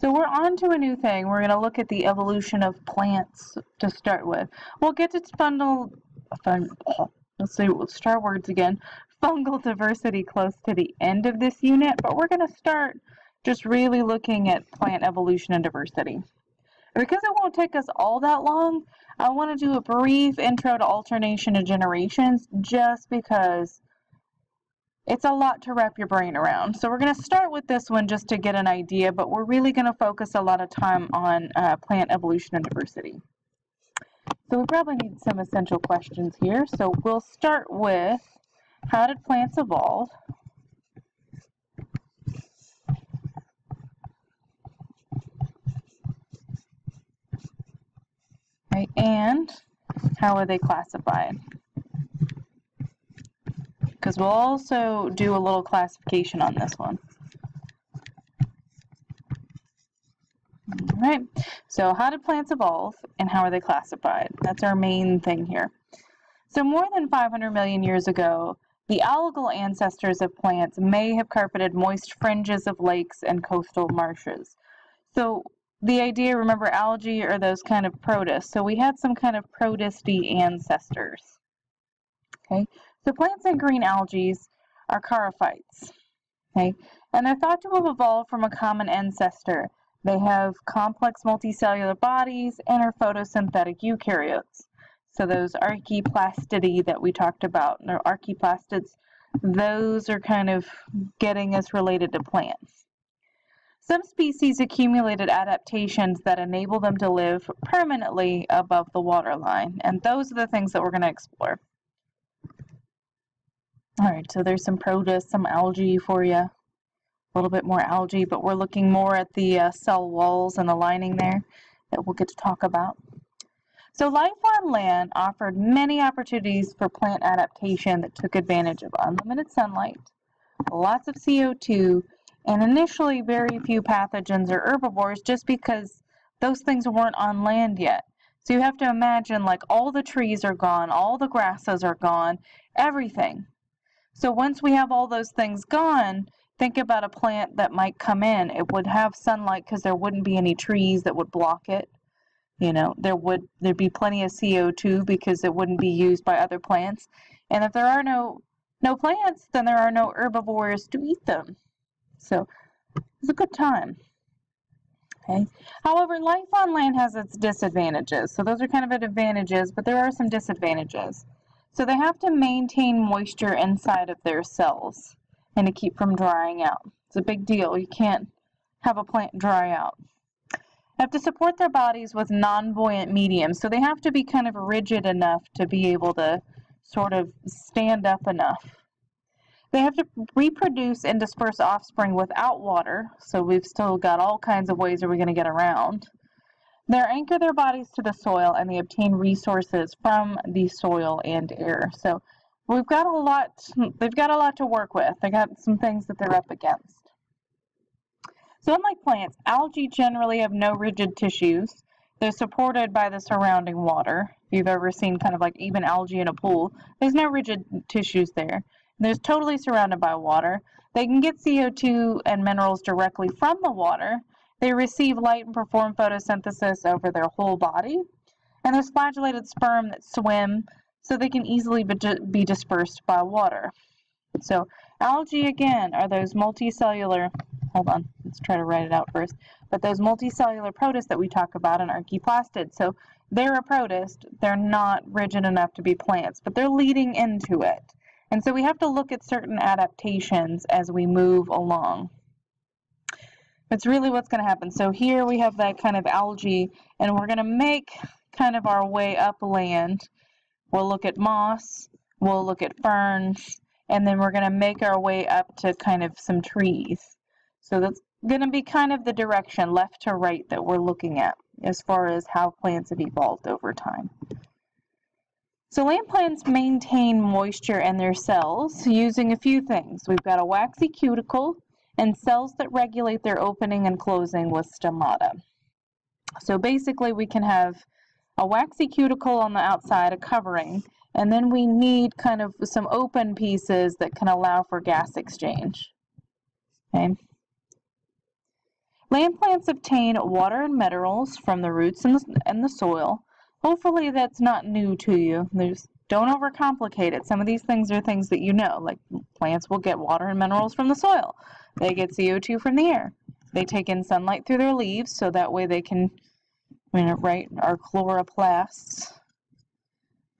So we're on to a new thing. We're going to look at the evolution of plants to start with. We'll get to let's start words again. Fungal diversity close to the end of this unit, but we're going to start just really looking at plant evolution and diversity. Because it won't take us all that long, I want to do a brief intro to alternation and generations just because it's a lot to wrap your brain around. So we're going to start with this one just to get an idea, but we're really going to focus a lot of time on plant evolution and diversity. So we probably need some essential questions here. So we'll start with, how did plants evolve? Right, and how are they classified? Because we'll also do a little classification on this one. All right, so how did plants evolve and how are they classified? That's our main thing here. So more than 500 million years ago, the algal ancestors of plants may have carpeted moist fringes of lakes and coastal marshes. So the idea, remember, algae are those kind of protists. So we had some kind of protisty ancestors. Okay, so plants and green algae are charophytes. Okay, and they're thought to have evolved from a common ancestor. They have complex multicellular bodies and are photosynthetic eukaryotes. So those archaeplastidae that we talked about, or archaeplastids, those are kind of getting us related to plants. Some species accumulated adaptations that enable them to live permanently above the waterline, and those are the things that we're going to explore. All right, so there's some protists, some algae for you, a little bit more algae, but we're looking more at the cell walls and the lining there that we'll get to talk about. So life on land offered many opportunities for plant adaptation that took advantage of unlimited sunlight, lots of CO2, and initially very few pathogens or herbivores just because those things weren't on land yet. So you have to imagine, like, all the trees are gone, all the grasses are gone, everything. So once we have all those things gone, think about a plant that might come in. It would have sunlight because there wouldn't be any trees that would block it. You know, there'd be plenty of CO2 because it wouldn't be used by other plants. And if there are no plants, then there are no herbivores to eat them. So it's a good time. Okay. However, life on land has its disadvantages. So those are kind of advantages, but there are some disadvantages. So they have to maintain moisture inside of their cells and to keep from drying out. It's a big deal. You can't have a plant dry out. They have to support their bodies with non-buoyant mediums. So they have to be kind of rigid enough to be able to sort of stand up enough. They have to reproduce and disperse offspring without water, so we've still got all kinds of ways that we're going to get around. They anchor their bodies to the soil, and they obtain resources from the soil and air. So they've got a lot to work with. They got some things that they're up against. So unlike plants, algae generally have no rigid tissues. They're supported by the surrounding water. If you've ever seen kind of like even algae in a pool, there's no rigid tissues there. They're totally surrounded by water. They can get CO2 and minerals directly from the water. They receive light and perform photosynthesis over their whole body. And there's flagellated sperm that swim, so they can easily be dispersed by water. So algae, again, are those multicellular, hold on, let's try to write it out first, but those multicellular protists that we talk about in archaeplastids. So they're a protist. They're not rigid enough to be plants, but they're leading into it. And so we have to look at certain adaptations as we move along. That's really what's going to happen. So here we have that kind of algae, and we're going to make kind of our way upland. We'll look at moss, we'll look at ferns, and then we're going to make our way up to kind of some trees. So that's going to be kind of the direction, left to right, that we're looking at as far as how plants have evolved over time. So land plants maintain moisture in their cells using a few things. We've got a waxy cuticle and cells that regulate their opening and closing with stomata. So basically we can have a waxy cuticle on the outside, a covering, and then we need kind of some open pieces that can allow for gas exchange. Okay. Land plants obtain water and minerals from the roots and the soil. Hopefully that's not new to you. Don't overcomplicate it. Some of these things are things that you know, like plants will get water and minerals from the soil. They get CO2 from the air. They take in sunlight through their leaves, so that way they can, right, our chloroplasts,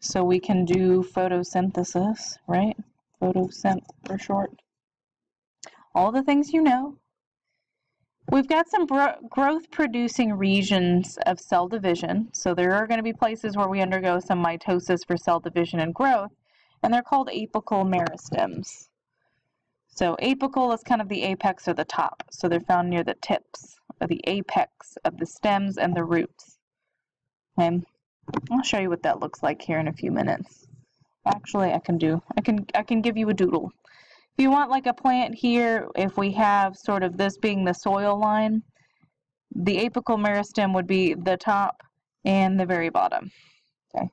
so we can do photosynthesis, right? Photosynth for short. All the things you know. We've got some growth-producing regions of cell division. So there are going to be places where we undergo some mitosis for cell division and growth, and they're called apical meristems. So apical is kind of the apex or the top. So they're found near the tips or the apex of the stems and the roots. Okay. I'll show you what that looks like here in a few minutes. Actually, I can give you a doodle. If you want like a plant here, if we have sort of this being the soil line, the apical meristem would be the top and the very bottom. Okay.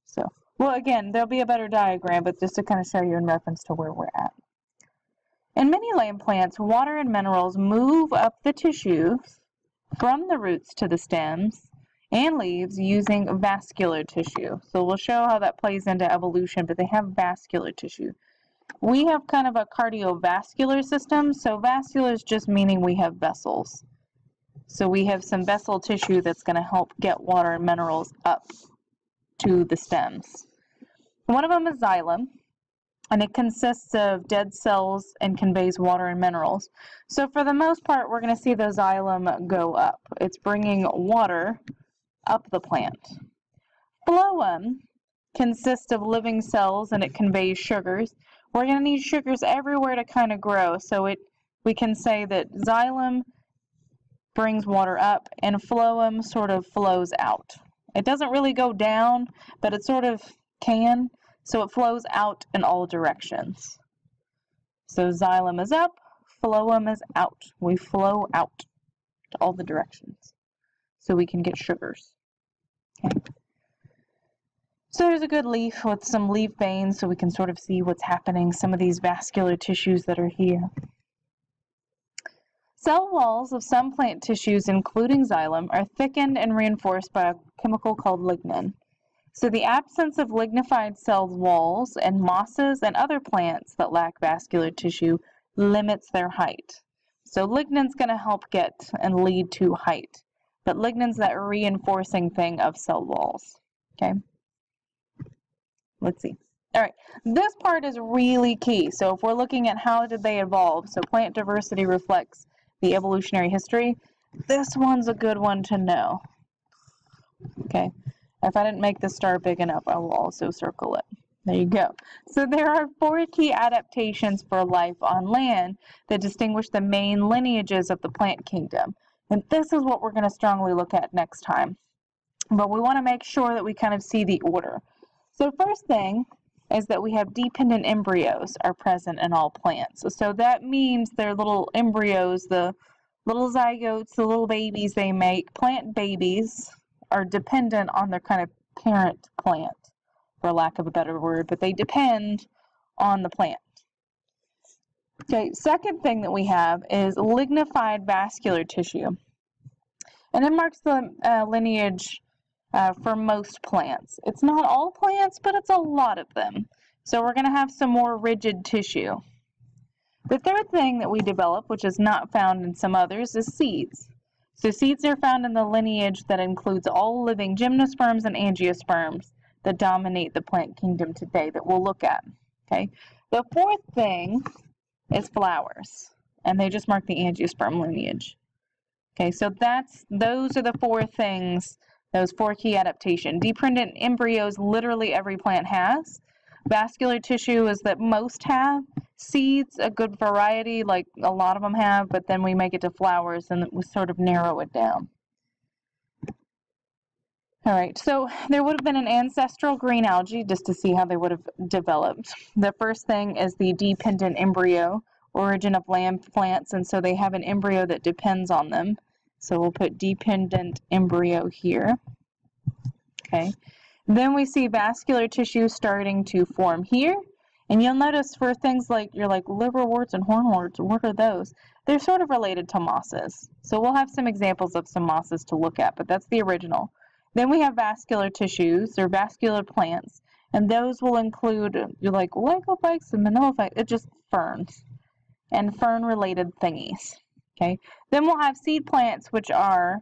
So, well, again, there'll be a better diagram, but just to kind of show you in reference to where we're at. In many land plants, water and minerals move up the tissues from the roots to the stems and leaves using vascular tissue. So we'll show how that plays into evolution, but they have vascular tissue. We have kind of a cardiovascular system, so vascular is just meaning we have vessels. So we have some vessel tissue that's going to help get water and minerals up to the stems. One of them is xylem, and it consists of dead cells and conveys water and minerals. So for the most part, we're going to see the xylem go up. It's bringing water up the plant. Phloem consists of living cells, and it conveys sugars. We're going to need sugars everywhere to kind of grow, so we can say that xylem brings water up and phloem sort of flows out. It doesn't really go down, but it sort of can, so it flows out in all directions. So xylem is up, phloem is out. We flow out to all the directions so we can get sugars. Okay. So there's a good leaf with some leaf veins so we can sort of see what's happening, some of these vascular tissues that are here. Cell walls of some plant tissues, including xylem, are thickened and reinforced by a chemical called lignin. So the absence of lignified cell walls and mosses and other plants that lack vascular tissue limits their height. So lignin's going to help get and lead to height, but lignin's that reinforcing thing of cell walls. Okay. Let's see. All right, this part is really key. So if we're looking at how did they evolve, so plant diversity reflects the evolutionary history, this one's a good one to know. Okay, if I didn't make the star big enough, I will also circle it. There you go. So there are 4 key adaptations for life on land that distinguish the main lineages of the plant kingdom. And this is what we're going to strongly look at next time. But we want to make sure that we kind of see the order. So first thing is that we have dependent embryos are present in all plants. So that means they're little embryos, the little zygotes, the little babies they make. Plant babies are dependent on their kind of parent plant, for lack of a better word, but they depend on the plant. Okay, second thing that we have is lignified vascular tissue. And it marks the lineage for most plants. It's not all plants, but it's a lot of them. So we're going to have some more rigid tissue. The third thing that we develop, which is not found in some others, is seeds. So seeds are found in the lineage that includes all living gymnosperms and angiosperms that dominate the plant kingdom today that we'll look at. Okay. The fourth thing is flowers, and they just mark the angiosperm lineage. Okay, so those are the 4 things. Those 4 key adaptations. Dependent embryos, literally every plant has. Vascular tissue is that most have. Seeds, a good variety, like a lot of them have, but then we make it to flowers and we sort of narrow it down. All right, so there would have been an ancestral green algae just to see how they would have developed. The first thing is the dependent embryo, origin of land plants, and so they have an embryo that depends on them. So we'll put dependent embryo here. Okay. Then we see vascular tissue starting to form here. And you'll notice for things like, you're like liverworts and hornworts, what are those? they're sort of related to mosses. So we'll have some examples of some mosses to look at, but that's the original. Then we have vascular tissues or vascular plants, and those will include like lycophytes and manilophytes. It's just ferns and fern-related thingies. Okay. Then we'll have seed plants, which are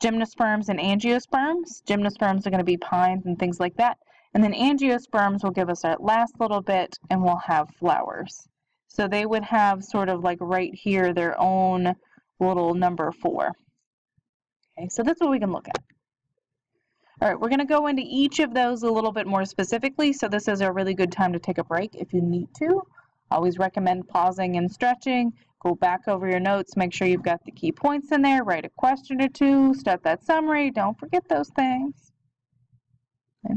gymnosperms and angiosperms. Gymnosperms are going to be pines and things like that. And then angiosperms will give us our last little bit, and we'll have flowers. So they would have sort of like right here their own little number 4. Okay, so that's what we can look at. All right, we're going to go into each of those a little bit more specifically, so this is a really good time to take a break if you need to. Always recommend pausing and stretching. Go back over your notes, make sure you've got the key points in there, write a question or two, start that summary, don't forget those things. Okay.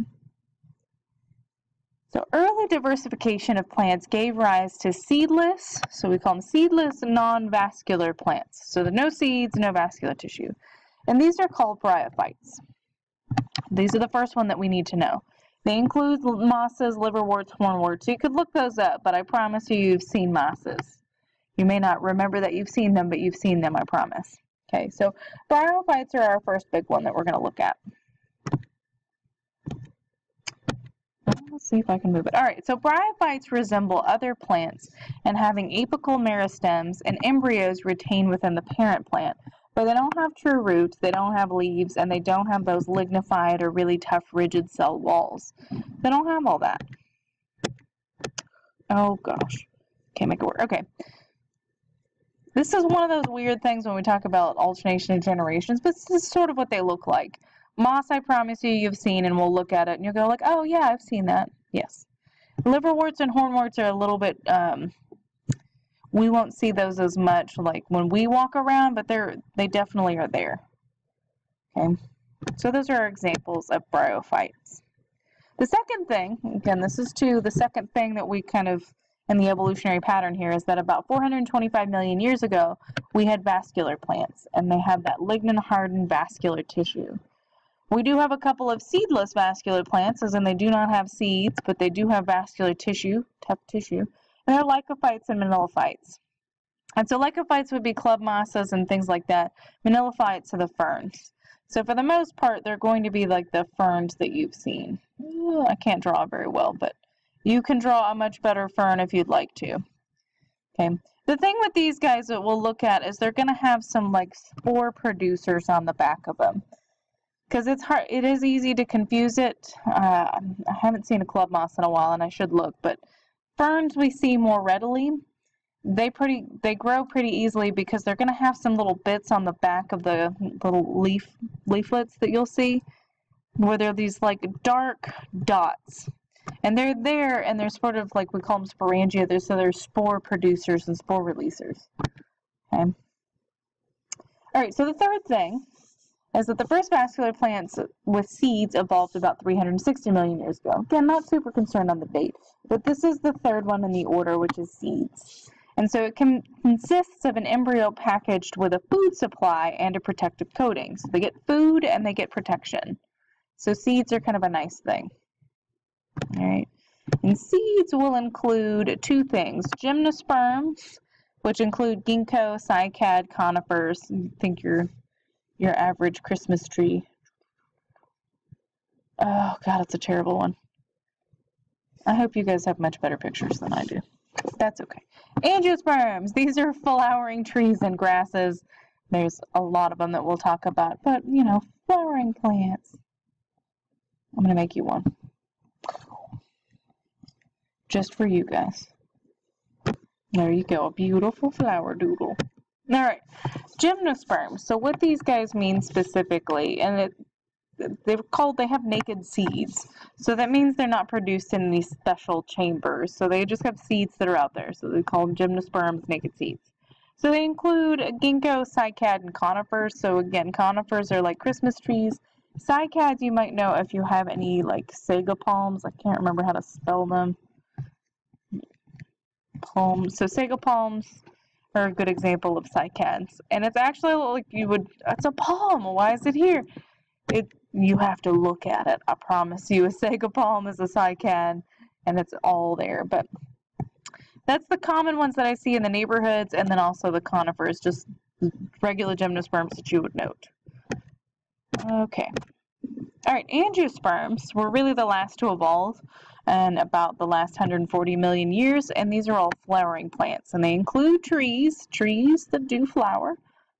So early diversification of plants gave rise to seedless, so we call them seedless non-vascular plants. So there are no seeds, no vascular tissue. And these are called bryophytes. These are the first one that we need to know. They include mosses, liverworts, hornworts. So you could look those up, but I promise you, you've seen mosses. You may not remember that you've seen them, but you've seen them, I promise. Okay, so bryophytes are our first big one that we're going to look at. Let's see if I can move it. All right, so bryophytes resemble other plants in having apical meristems and embryos retained within the parent plant, but they don't have true roots, they don't have leaves, and they don't have those lignified or really tough rigid cell walls. They don't have all that. Oh gosh, can't make it work. Okay. This is one of those weird things when we talk about alternation of generations, but this is sort of what they look like. Moss, I promise you, you've seen, and we'll look at it, and you'll go like, oh yeah, I've seen that. Yes. Liverworts and hornworts are a little bit, we won't see those as much like when we walk around, but they definitely are there. Okay. So those are examples of bryophytes. The second thing, again, this is the second thing that we kind of, in the evolutionary pattern here, is that about 425 million years ago, we had vascular plants, and they have that lignin-hardened vascular tissue. We do have a couple of seedless vascular plants, as in they do not have seeds, but they do have vascular tissue, tough tissue, and they're lycophytes and manilophytes. And so lycophytes would be club mosses and things like that. Manilophytes are the ferns. So for the most part, they're going to be like the ferns that you've seen. I can't draw very well, but you can draw a much better fern if you'd like to. Okay. The thing with these guys that we'll look at is they're going to have some like spore producers on the back of them. Because it is easy to confuse it. I haven't seen a club moss in a while, and I should look, but ferns we see more readily. They grow pretty easily because they're going to have some little bits on the back of the little leaflets that you'll see, where they're these like dark dots. And they're there, and they're sort of like, we call them sporangia, so they're spore producers and spore releasers. Okay. All right, so the third thing is that the first vascular plants with seeds evolved about 360 million years ago. Again, not super concerned on the date, but this is the third one in the order, which is seeds. And so it consists of an embryo packaged with a food supply and a protective coating. So they get food and they get protection. So seeds are kind of a nice thing. All right. And seeds will include two things: gymnosperms, which include ginkgo, cycad, conifers. Think your average Christmas tree. Oh God, it's a terrible one. I hope you guys have much better pictures than I do. That's okay. Angiosperms. These are flowering trees and grasses. There's a lot of them that we'll talk about, but you know, flowering plants. I'm gonna make you one. Just for you guys. There you go, a beautiful flower doodle. All right, gymnosperms. So what these guys mean specifically, and they have naked seeds. So that means they're not produced in these special chambers. So they just have seeds that are out there. So they call them gymnosperms, naked seeds. So they include ginkgo, cycad, and conifers. So again, conifers are like Christmas trees. Cycads you might know if you have any like sago palms. I can't remember how to spell them. Palms. So sago palms are a good example of cycads. And it's actually like it's a palm. Why is it here? You have to look at it. I promise you, a sago palm is a cycad, and it's all there. But That's the common ones that I see in the neighborhoods, and then also the conifers, just regular gymnosperms that you would note. Okay. All right, angiosperms were really the last to evolve in about the last 140 million years, and these are all flowering plants, and they include trees that do flower.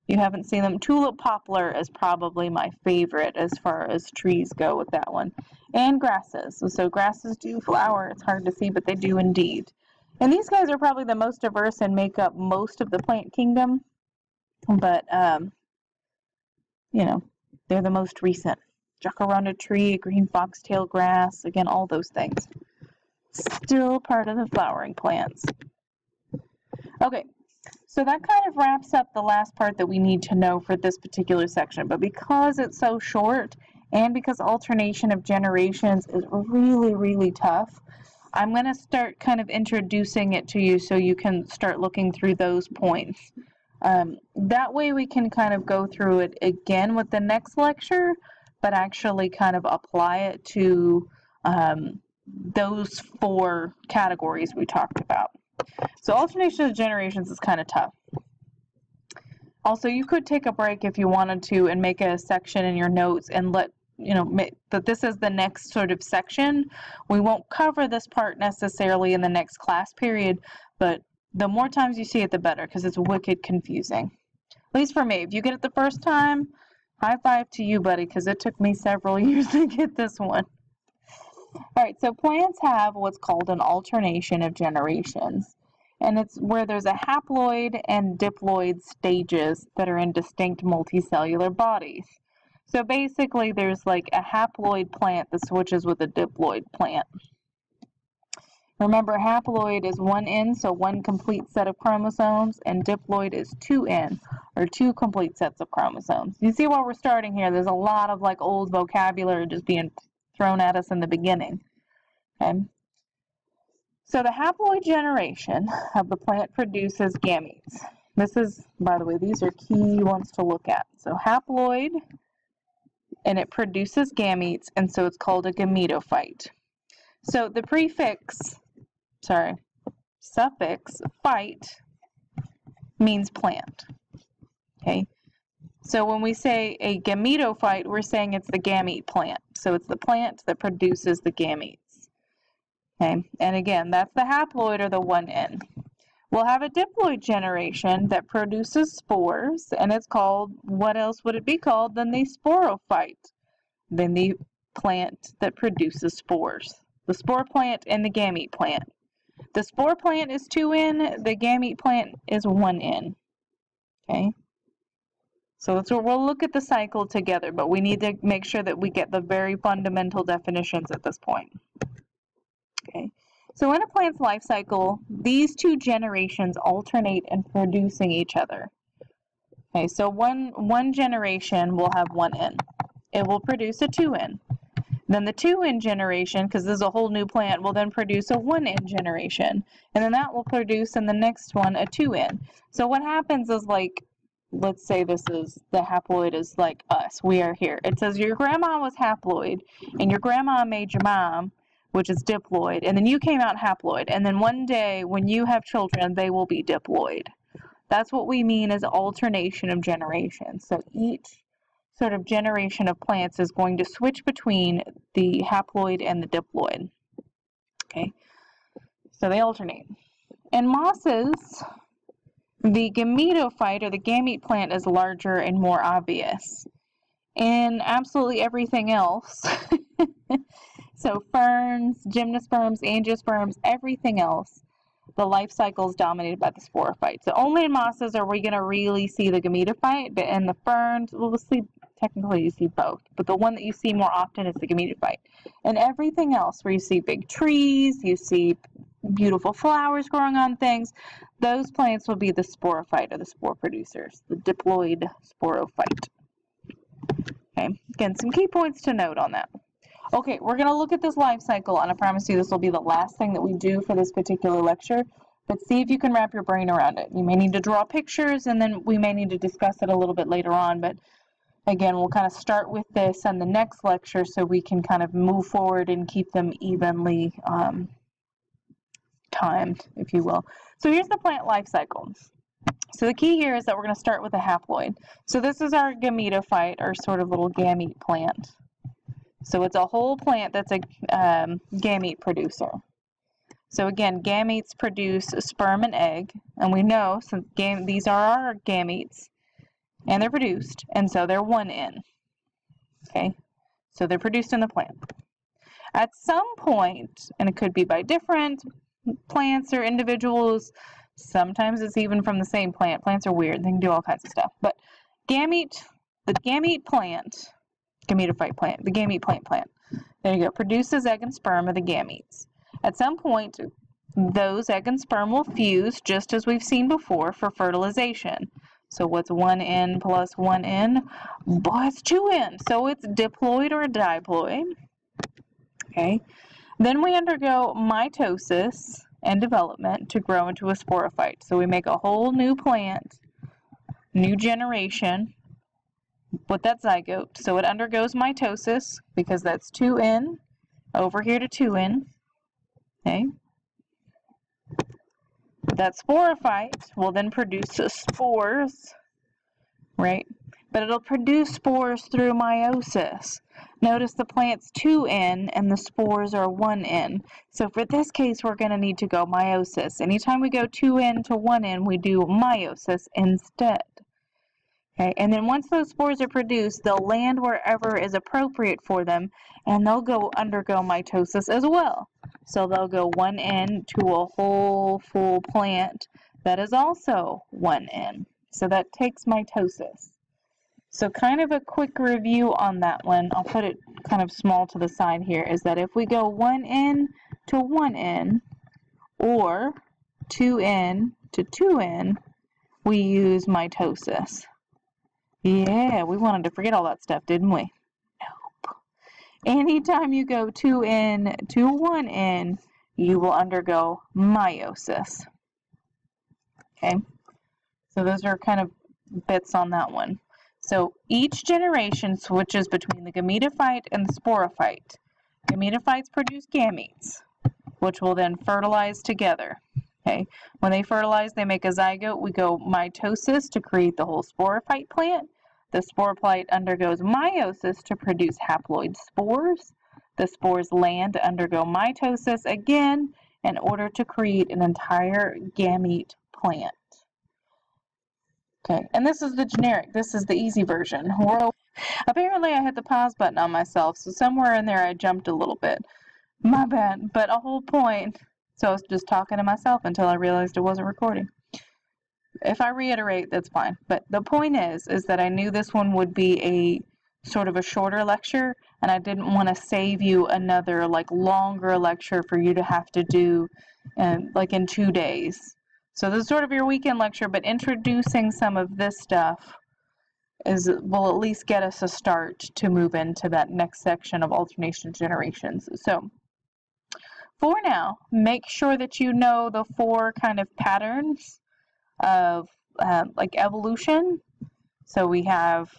You haven't seen them. Tulip poplar is probably my favorite as far as trees go with that one. And grasses. So grasses do flower. It's hard to see, but they do indeed. And these guys are probably the most diverse and make up most of the plant kingdom. But, you know, they're the most recent. Jacaranda tree, green foxtail grass, again, all those things. Still part of the flowering plants. Okay. So that kind of wraps up the last part that we need to know for this particular section. But because it's so short and because alternation of generations is really, really tough, I'm going to start kind of introducing it to you so you can start looking through those points. That way we can kind of go through it again with the next lecture, but actually kind of apply it to those 4 categories we talked about. So alternation of generations is kind of tough. Also, you could take a break if you wanted to and make a section in your notes and let you know that this is the next sort of section. We won't cover this part necessarily in the next class period, but the more times you see it, the better, because it's wicked confusing. At least for me. If you get it the first time, high five to you, buddy, because it took me several years to get this one. All right, so plants have what's called an alternation of generations. And it's where there's a haploid and diploid stages that are in distinct multicellular bodies. So basically there's like a haploid plant that switches with a diploid plant. Remember, haploid is 1 N, so 1 complete set of chromosomes, and diploid is 2 N, or 2 complete sets of chromosomes. You see where we're starting here? There's a lot of like old vocabulary just being thrown at us in the beginning. Okay. So the haploid generation of the plant produces gametes. This is, by the way, these are key ones to look at. So haploid, and it produces gametes, and so it's called a gametophyte. So the suffix phyte means plant. Okay. So when we say a gametophyte, we're saying it's the gamete plant. So it's the plant that produces the gametes. Okay, and again, that's the haploid or the 1 N. We'll have a diploid generation that produces spores, and it's called, what else would it be called than the sporophyte? Then the plant that produces spores. The spore plant and the gamete plant. The spore plant is 2 N, the gamete plant is 1 N. Okay, so that's what we'll look at the cycle together, but we need to make sure that we get the very fundamental definitions at this point. Okay, so in a plant's life cycle, these 2 generations alternate in producing each other. Okay, so one generation will have 1 N. It will produce a 2 N. Then the 2 N generation, because this is a whole new plant, will then produce a 1 N generation. And then that will produce in the next one a 2 N. So what happens is, like, let's say this is, the haploid is like us. We are here. It says your grandma was haploid, and your grandma made your mom, which is diploid, and then you came out haploid, and then one day when you have children, they will be diploid. That's what we mean as alternation of generations. So each sort of generation of plants is going to switch between the haploid and the diploid. Okay, so they alternate. In mosses, the gametophyte or the gamete plant is larger and more obvious. In absolutely everything else, so ferns, gymnosperms, angiosperms, everything else, the life cycle is dominated by the sporophyte. So only in mosses are we going to really see the gametophyte, but in the ferns, we'll see, technically you see both, but the one that you see more often is the gametophyte. And everything else, where you see big trees, you see beautiful flowers growing on things, those plants will be the sporophyte or the spore producers, the diploid sporophyte. Okay, again, some key points to note on that. Okay, we're going to look at this life cycle, and I promise you this will be the last thing that we do for this particular lecture, but see if you can wrap your brain around it. You may need to draw pictures, and then we may need to discuss it a little bit later on, but again, we'll kind of start with this in the next lecture so we can kind of move forward and keep them evenly timed, if you will. So here's the plant life cycle. So the key here is that we're going to start with a haploid. So this is our gametophyte, our sort of little gamete plant. So it's a whole plant that's a gamete producer. So again, gametes produce a sperm and egg, and we know since these are our gametes, and they're produced, and so they're 1N. Okay, so they're produced in the plant. At some point, and it could be by different plants or individuals, sometimes it's even from the same plant. Plants are weird, they can do all kinds of stuff. But the gamete plant, gametophyte plant, the gamete plant, there you go, produces egg and sperm of the gametes. At some point, those egg and sperm will fuse, just as we've seen before, for fertilization. So what's 1N plus 1N? Boy, it's 2N. So it's diploid or diploid. Okay. Then we undergo mitosis and development to grow into a sporophyte. So we make a whole new plant, new generation with that zygote. So it undergoes mitosis because that's 2N over here to 2N. Okay. That sporophyte will then produce spores, right? But it'll produce spores through meiosis. Notice the plant's 2N and the spores are 1N. So for this case, we're going to need to go meiosis. Anytime we go 2N to 1N, we do meiosis instead. Okay, and then once those spores are produced, they'll land wherever is appropriate for them, and they'll undergo mitosis as well. So they'll go 1N to a whole full plant that is also 1N. So that takes mitosis. So kind of a quick review on that one, I'll put it kind of small to the side here, is that if we go 1N to 1N or 2N to 2N, we use mitosis. Yeah, we wanted to forget all that stuff, didn't we? Nope. Anytime you go 2N to 1N, you will undergo meiosis. Okay, so those are kind of bits on that one. So each generation switches between the gametophyte and the sporophyte. Gametophytes produce gametes, which will then fertilize together. Okay, when they fertilize, they make a zygote. We go mitosis to create the whole sporophyte plant. The sporophyte undergoes meiosis to produce haploid spores. The spores land to undergo mitosis again in order to create an entire gamete plant. Okay, and this is the generic. This is the easy version. Apparently I hit the pause button on myself, so somewhere in there I jumped a little bit. My bad, but a whole point. So I was just talking to myself until I realized it wasn't recording. If I reiterate, that's fine. But the point is that I knew this one would be a sort of a shorter lecture, and I didn't want to save you another longer lecture for you to have to do in 2 days. So this is sort of your weekend lecture, but introducing some of this stuff will at least get us a start to move into that next section of alternation generations. So for now, make sure that you know the 4 kind of patterns of evolution. So we have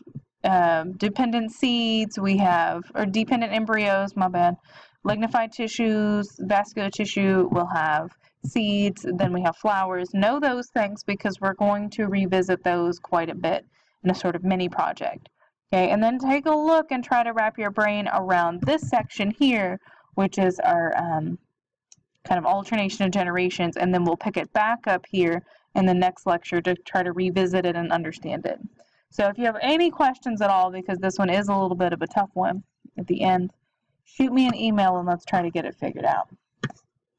dependent seeds, or dependent embryos, my bad, lignified tissues, vascular tissue, we'll have seeds, then we have flowers. Know those things because we're going to revisit those quite a bit in a sort of mini project. Okay, and then take a look and try to wrap your brain around this section here, which is our kind of alternation of generations, and then we'll pick it back up here in the next lecture to try to revisit it and understand it. So if you have any questions at all, because this one is a little bit of a tough one at the end, shoot me an email and let's try to get it figured out.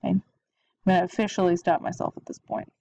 Okay? I'm going to officially stop myself at this point.